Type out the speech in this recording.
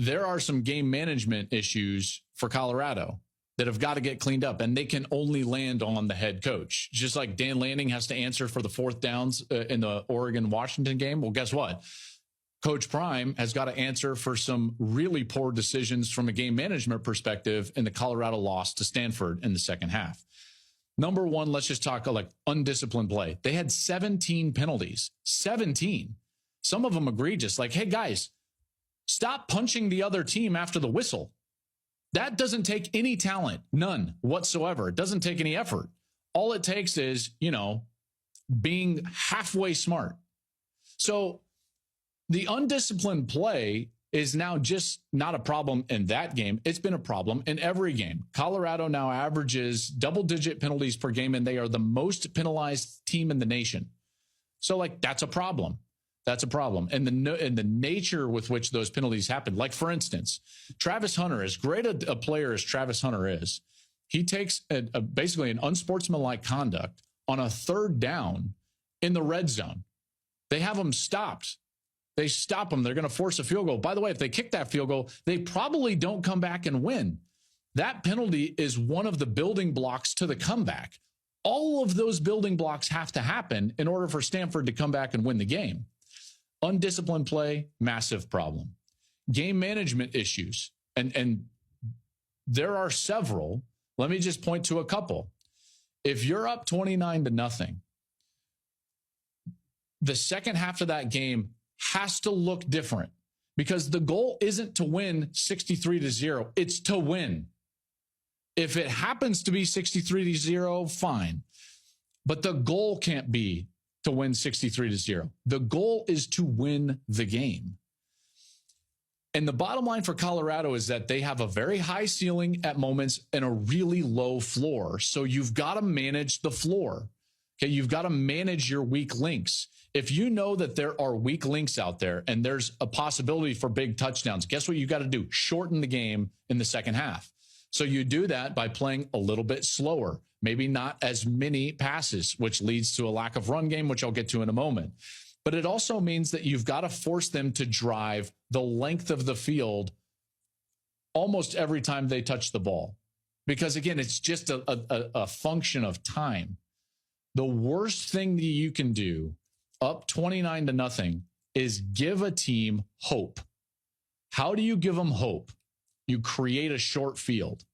there are some game management issues for Colorado that have got to get cleaned up, and they can only land on the head coach. Just like Dan Lanning has to answer for the fourth downs in the Oregon-Washington game. Well, guess what? Coach Prime has got to answer for some really poor decisions from a game management perspective in the Colorado loss to Stanford in the second half. Number one, let's just talk like undisciplined play. They had 17 penalties, 17. Some of them egregious. Like, hey, guys, stop punching the other team after the whistle. That doesn't take any talent, none whatsoever. It doesn't take any effort. All it takes is, being halfway smart. So the undisciplined play is now just not a problem in that game. It's been a problem in every game. Colorado now averages double-digit penalties per game, and they are the most penalized team in the nation. So, that's a problem. That's a problem. And the nature with which those penalties happen. Like, for instance, Travis Hunter, as great a player as Travis Hunter is, he takes basically an unsportsmanlike conduct on a third down in the red zone. They have him stopped. They stop him. They're going to force a field goal. By the way, if they kick that field goal, they probably don't come back and win. That penalty is one of the building blocks to the comeback. All of those building blocks have to happen in order for Stanford to come back and win the game. Undisciplined play, massive problem. Game management issues, and there are several. Let me just point to a couple. If you're up 29-0, the second half of that game has to look different, because the goal isn't to win 63-0. It's to win. If it happens to be 63-0, fine. But the goal can't be to win 63-0. The goal is to win the game. And the bottom line for Colorado is that they have a very high ceiling at moments and a really low floor. So you've got to manage the floor. Okay, you've got to manage your weak links. If you know that there are weak links out there and there's a possibility for big touchdowns, guess what you got to do? Shorten the game in the second half. So you do that by playing a little bit slower, maybe not as many passes, which leads to a lack of run game, which I'll get to in a moment. But it also means that you've got to force them to drive the length of the field almost every time they touch the ball. Because, again, it's just a function of time. The worst thing that you can do up 29-0 is give a team hope. How do you give them hope? You create a short field.